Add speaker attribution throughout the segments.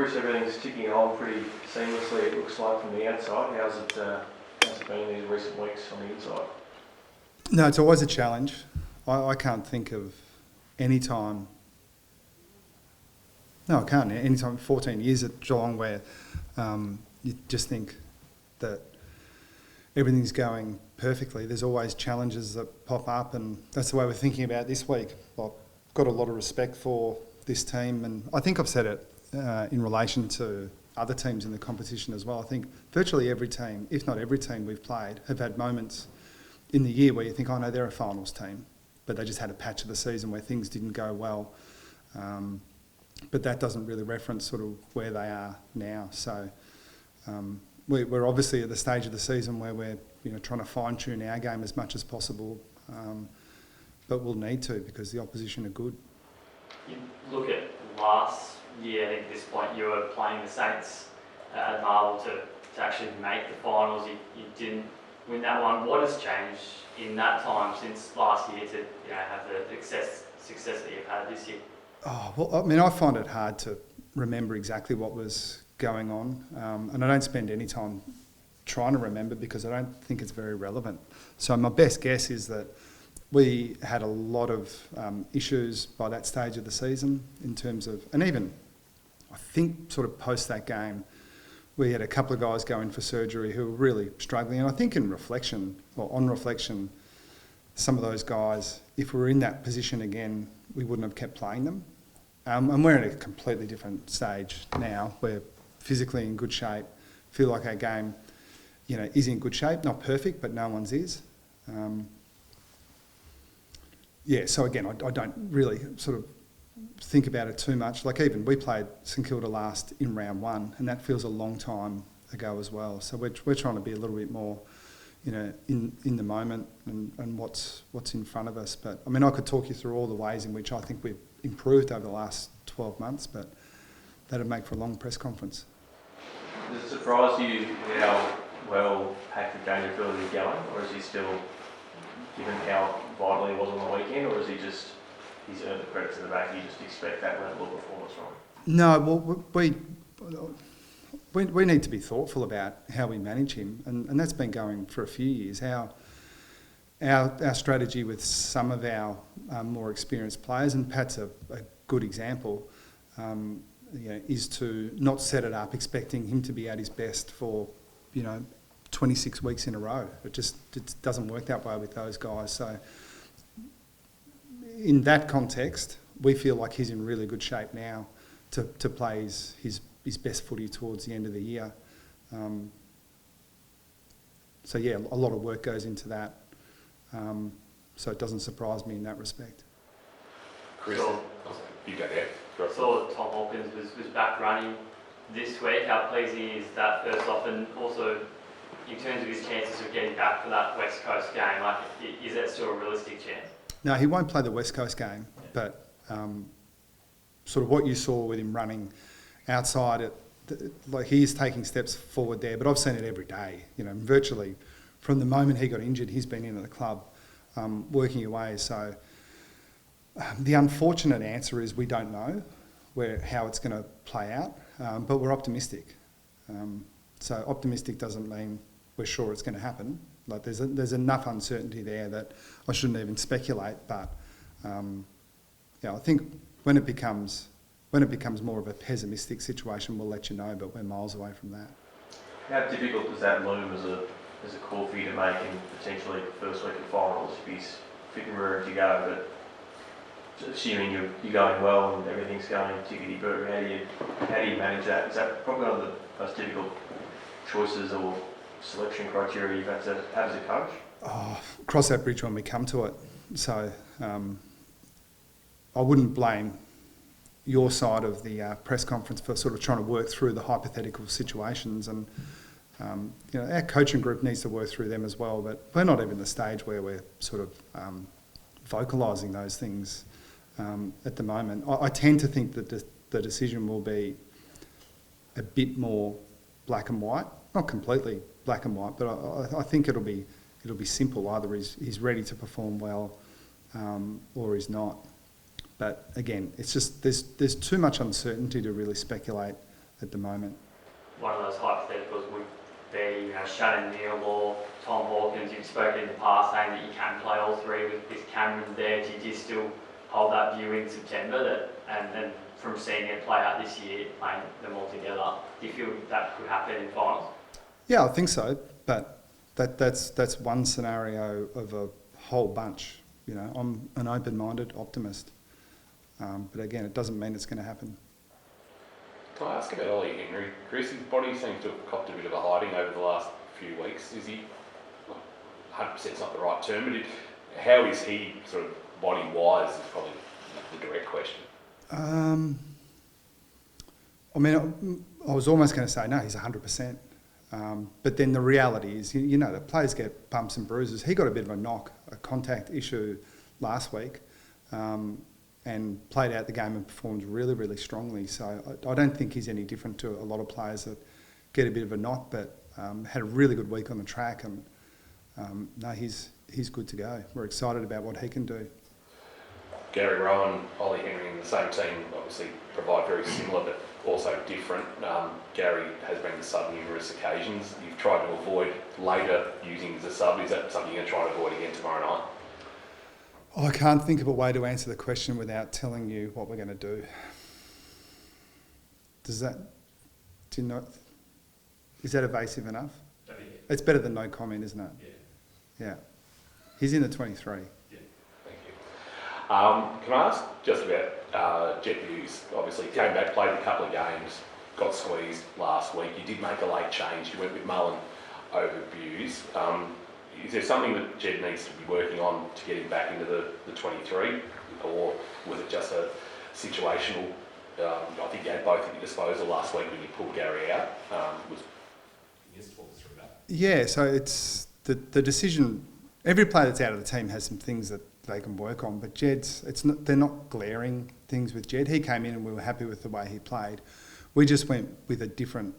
Speaker 1: Chris, everything's ticking on pretty seamlessly, it looks like, from the outside. How's it been these recent weeks on the inside?
Speaker 2: No, it's always a challenge. I can't think of any time. No, I can't. Any time, 14 years at Geelong, where you just think that everything's going perfectly. There's always challenges that pop up, and that's the way we're thinking about this week. I've got a lot of respect for this team, and I think I've said it in relation to other teams in the competition as well. I think virtually every team, if not every team we've played, have had moments in the year where you think, oh no, they're a finals team, but they just had a patch of the season where things didn't go well. But that doesn't really reference sort of where they are now. So we're obviously at the stage of the season where we're trying to fine-tune our game as much as possible, but we'll need to because the opposition are good.
Speaker 3: You look at last year, I think at this point you were playing the Saints at Marvel to actually make the finals. You didn't win that one. What has changed in that time since last year to have the success that you've had this year?
Speaker 2: Oh, well, I mean, I find it hard to remember exactly what was going on, and I don't spend any time trying to remember because I don't think it's very relevant. So my best guess is that we had a lot of issues by that stage of the season in terms of, and even I think sort of post that game, we had a couple of guys go in for surgery who were really struggling. And I think on reflection, some of those guys, if we were in that position again, we wouldn't have kept playing them. And we're in a completely different stage now. We're physically in good shape, feel like our game, is in good shape. Not perfect, but no one's is. So again, I don't really sort of think about it too much. Like even we played St Kilda last in round one, and that feels a long time ago as well. So we're trying to be a little bit more, in the moment and what's in front of us. But I mean, I could talk you through all the ways in which I think we've improved over the last 12 months, but that'd make for a long press conference.
Speaker 1: Does it surprise you how well Patrick Dangerfield is going, or is he still, given how vital he was on the weekend, or is he's earned the credit to the back, you just expect that level of performance from him?
Speaker 2: No, well, we need to be thoughtful about how we manage him, and that's been going for a few years. Our strategy with some of our more experienced players, and Pat's a good example, is to not set it up expecting him to be at his best for 26 weeks in a row. It doesn't work that way with those guys. So in that context, we feel like he's in really good shape now to play his best footy towards the end of the year. So yeah, a lot of work goes into that. So it doesn't surprise me in that respect.
Speaker 4: Chris, you go there.
Speaker 3: I saw Tom Hawkins was back running this week. How pleasing is that, first off, and also in terms of his chances of getting back for that West Coast game? Like, is that still a realistic chance?
Speaker 2: No, he won't play the West Coast game, but sort of what you saw with him running outside, he is taking steps forward there, but I've seen it every day. Virtually from the moment he got injured, he's been in at the club working away. So the unfortunate answer is we don't know how it's going to play out, but we're optimistic. So optimistic doesn't mean we're sure it's going to happen. Like there's enough uncertainty there that I shouldn't even speculate. But I think when it becomes more of a pessimistic situation, we'll let you know. But we're miles away from that.
Speaker 1: How difficult does that loom as a call for you to make in potentially the first week of finals if he's fit and ready to go? But assuming you're going well and everything's going tickety-boo, how do you manage that? Is that probably one of the most difficult choices or selection criteria you've had to have as a coach?
Speaker 2: Cross that bridge when we come to it. So I wouldn't blame your side of the press conference for sort of trying to work through the hypothetical situations, and our coaching group needs to work through them as well, but we're not even at the stage where we're sort of vocalising those things at the moment. I tend to think that the decision will be a bit more black and white, not completely black and white, but I think it'll be simple. Either he's ready to perform well or he's not. But again, it's just there's too much uncertainty to really speculate at the moment.
Speaker 3: One of those hypotheticals would be, Shannon Neal or Tom Hawkins. You've spoken in the past saying that you can play all three with Cameron there. Do you still hold that view in September and from seeing it play out this year, playing them all together, do you feel that could happen in finals?
Speaker 2: Yeah, I think so, but that's one scenario of a whole bunch. I'm an open-minded optimist, but again, it doesn't mean it's going to happen.
Speaker 4: Can I ask about Ollie Henry? Chris, his body seems to have copped a bit of a hiding over the last few weeks. Is he, 100% is not the right term, but how is he sort of body-wise is probably the direct question. I was almost going to say, no, he's 100%. But then the reality is, the players get bumps and bruises. He got a bit of a contact issue last week, and played out the game and performed really, really strongly. So I don't think he's any different to a lot of players that get a bit of a knock, but had a really good week on the track, and no, he's good to go. We're excited about what he can do. Gary Rowan, Ollie Henry in the same team obviously provide very similar but also different. Gary has been the sub numerous occasions. You've tried to avoid later using as a sub. Is that something you're going to try to avoid again tomorrow night?
Speaker 2: I can't think of a way to answer the question without telling you what we're going to do. Is that evasive enough?
Speaker 3: Yeah.
Speaker 2: It's better than no comment, isn't it? Yeah. He's in the 23.
Speaker 4: Can I ask just about Jet Hughes? Obviously, came back, played a couple of games, got squeezed last week. You did make a late change. You went with Mullen over Hughes. Is there something that Jed needs to be working on to get him back into the 23? Or was it just a situational? I think you had both at your disposal last week when you pulled Gary out. Can you just talk us through that?
Speaker 2: Yeah, so it's the decision. Every player that's out of the team has some things that they can work on, but they're not glaring things with Jed. He came in and we were happy with the way he played. We just went with a different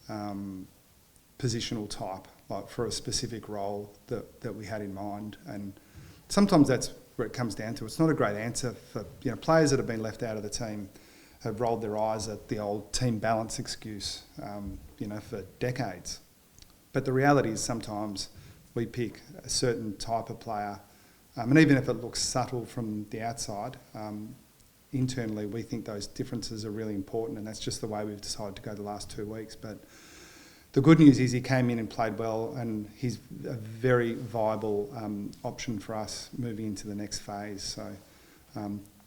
Speaker 2: positional type, like for a specific role that we had in mind. And sometimes that's where it comes down to. It's not a great answer for players that have been left out of the team have rolled their eyes at the old team balance excuse, for decades. But the reality is sometimes we pick a certain type of player. And even if it looks subtle from the outside, internally we think those differences are really important, and that's just the way we've decided to go the last 2 weeks. But the good news is he came in and played well, and he's a very viable option for us moving into the next phase. So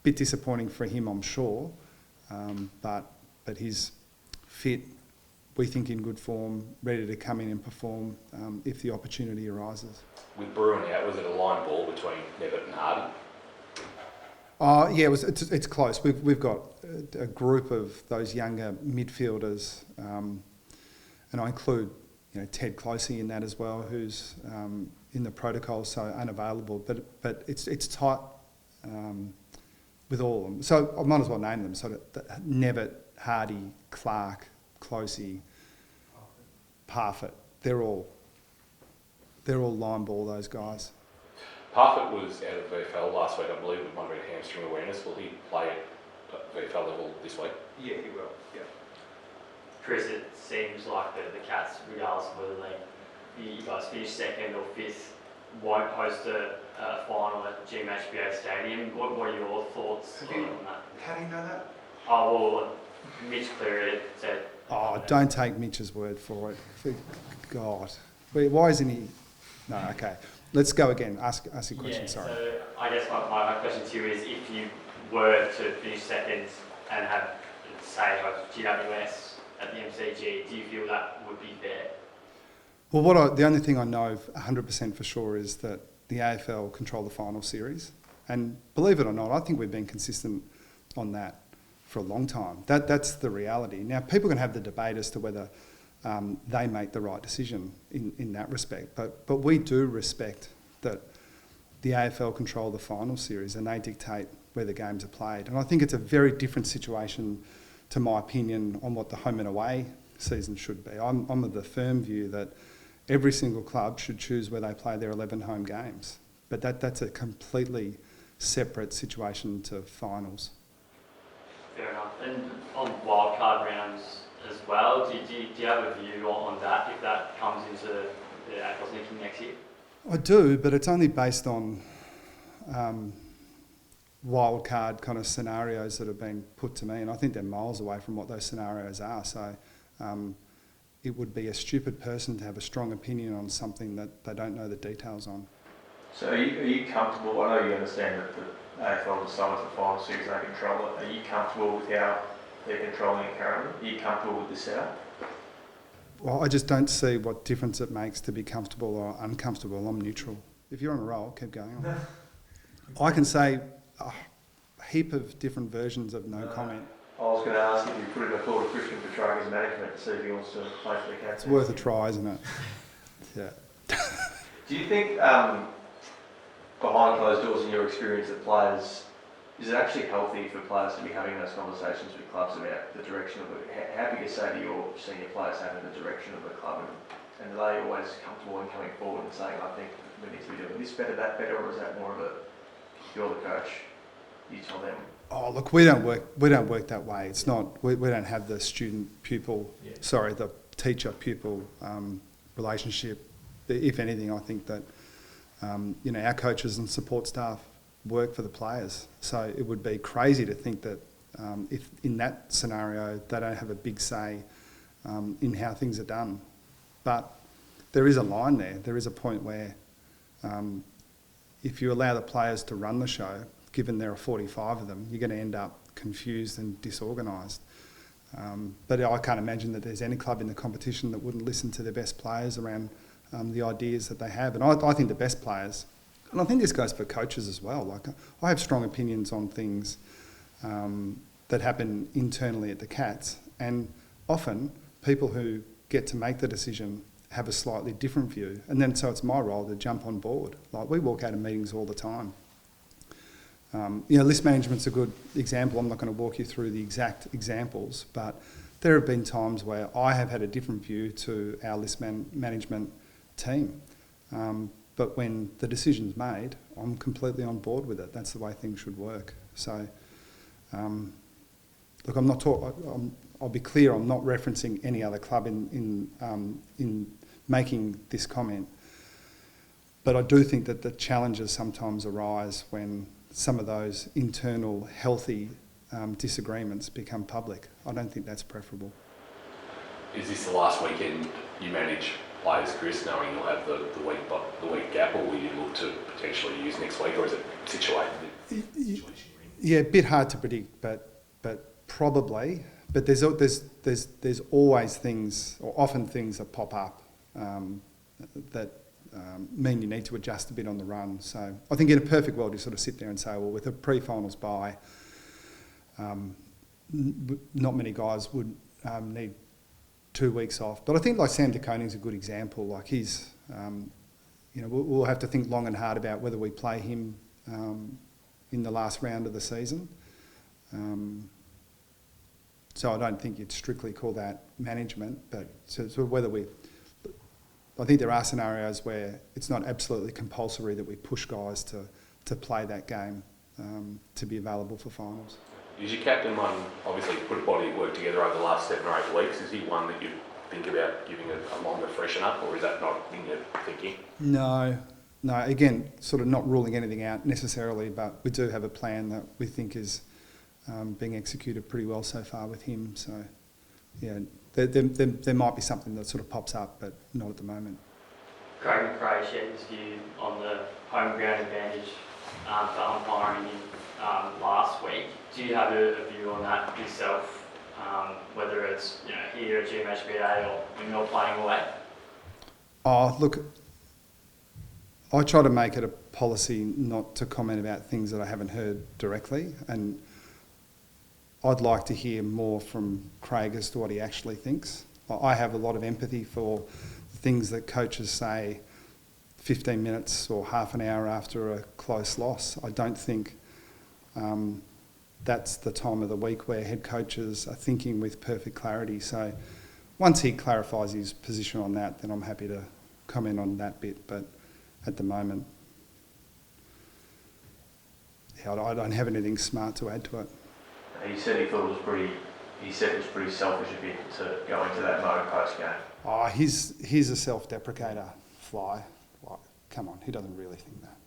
Speaker 2: bit disappointing for him, I'm sure, but he's fit, we think in good form, ready to come in and perform if the opportunity arises.
Speaker 4: With Bruin out, was it a line ball between Nevitt and Hardy?
Speaker 2: Yeah, it's close. We've got a group of those younger midfielders, and I include Ted Closey in that as well, who's in the protocol, so unavailable. But it's tight with all of them. So I might as well name them. So Nevitt, Hardy, Clark, Closey, Parfitt. They're all line ball, those guys.
Speaker 4: Parfitt was out of VFL last week, I believe, with one red hamstring awareness. Will he play at VFL level this week?
Speaker 1: Yeah, he will. Yeah.
Speaker 3: Chris, it seems like the Cats, regardless of whether you guys finish second or fifth, won't host a final at GMHBA Stadium. What are your thoughts on that?
Speaker 2: How do you know that?
Speaker 3: Oh, well, Mitch Cleary said...
Speaker 2: Oh, don't take Mitch's word for it. For God. Why isn't he... No, okay. Let's go again. Ask your question, sorry.
Speaker 3: So I guess my question to you is, if you were to finish second and have, say, GWS at the MCG, do you feel that would be fair?
Speaker 2: Well, the only thing I know 100% for sure is that the AFL control the final series. And believe it or not, I think we've been consistent on that for a long time. That's the reality. Now, people can have the debate as to whether they make the right decision in that respect. But we do respect that the AFL control the final series and they dictate where the games are played. And I think it's a very different situation, to my opinion, on what the home and away season should be. I'm of the firm view that every single club should choose where they play their 11 home games. But that's a completely separate situation to finals.
Speaker 3: Fair enough. And on wildcard rounds as well. Do you have a view on that, if that comes into the AFL's thinking next year?
Speaker 2: I do, but it's only based on wild card kind of scenarios that have been put to me, and I think they're miles away from what those scenarios are. So it would be a stupid person to have a strong opinion on something that they don't know the details on.
Speaker 1: So are you comfortable? I know you understand that the AFL decides the final series, they control it. Are you comfortable with how they're controlling it currently? Are you comfortable with the setup?
Speaker 2: Well, I just don't see what difference it makes to be comfortable or uncomfortable. I'm neutral. If you're on a roll, keep going on. I can say a heap of different versions of no comment.
Speaker 1: I was going to ask if you put in a call to Christian Petrarca's management to see if he wants to play for the Cats.
Speaker 2: It's worth a try, isn't it? Yeah.
Speaker 1: Do you think behind closed doors, in your experience at players, is it actually healthy for players to be having those conversations with clubs about the direction of it? How big a say do your senior players have in the direction of the club? And are they always comfortable in coming forward and saying, I think we need to be doing this better, that better, or is that more of a, you're the coach, you tell them?
Speaker 2: Oh, look, we don't work that way. It's not. We don't have the the teacher-pupil relationship. If anything, I think that our coaches and support staff work for the players. So it would be crazy to think that if in that scenario they don't have a big say in how things are done. But there is a line there. There is a point where if you allow the players to run the show, given there are 45 of them, you're going to end up confused and disorganised. But I can't imagine that there's any club in the competition that wouldn't listen to their best players around the ideas that they have. And I think the best players, and I think this goes for coaches as well, like I have strong opinions on things that happen internally at the Cats, and often people who get to make the decision have a slightly different view, and then so it's my role to jump on board. Like we walk out of meetings all the time. List management's a good example. I'm not going to walk you through the exact examples, but there have been times where I have had a different view to our list management team. But when the decision's made, I'm completely on board with it. That's the way things should work. So, look, I'll be clear. I'm not referencing any other club in making this comment. But I do think that the challenges sometimes arise when some of those internal healthy disagreements become public. I don't think that's preferable.
Speaker 5: Is this the last weekend you manage players, Chris, knowing you'll have the week gap, or will you look to potentially use next week, or is it situated?
Speaker 2: Yeah, a bit hard to predict, but probably. But there's always things, or often things that pop up that mean you need to adjust a bit on the run. So I think in a perfect world you sort of sit there and say, well, with a pre-finals bye, not many guys would need 2 weeks off. But I think like Sam De Koning's a good example. Like he's, we'll have to think long and hard about whether we play him in the last round of the season. So I don't think you'd strictly call that management, but so whether I think there are scenarios where it's not absolutely compulsory that we push guys to play that game to be available for finals.
Speaker 5: Is your captain one, obviously put a body of work together over the last 7 or 8 weeks, is he one that you think about giving a longer freshen up, or is that not in your thinking?
Speaker 2: No, again, sort of not ruling anything out necessarily, but we do have a plan that we think is being executed pretty well so far with him. So, yeah, there might be something that sort of pops up, but not at the moment.
Speaker 3: Craig McRae shared his view on the home ground advantage for umpiring last week. Do you have a view on that yourself, whether it's here at GMHBA or when you're playing away?
Speaker 2: Oh, look, I try to make it a policy not to comment about things that I haven't heard directly, and I'd like to hear more from Craig as to what he actually thinks. I have a lot of empathy for things that coaches say 15 minutes or half an hour after a close loss. I don't think that's the time of the week where head coaches are thinking with perfect clarity. So once he clarifies his position on that, then I'm happy to comment on that bit. But at the moment, I don't have anything smart to add to it.
Speaker 1: He said he thought it was pretty he said it was pretty selfish of him to go into that mode post game.
Speaker 2: Oh, he's a self-deprecator, Fly. Like, come on, he doesn't really think that.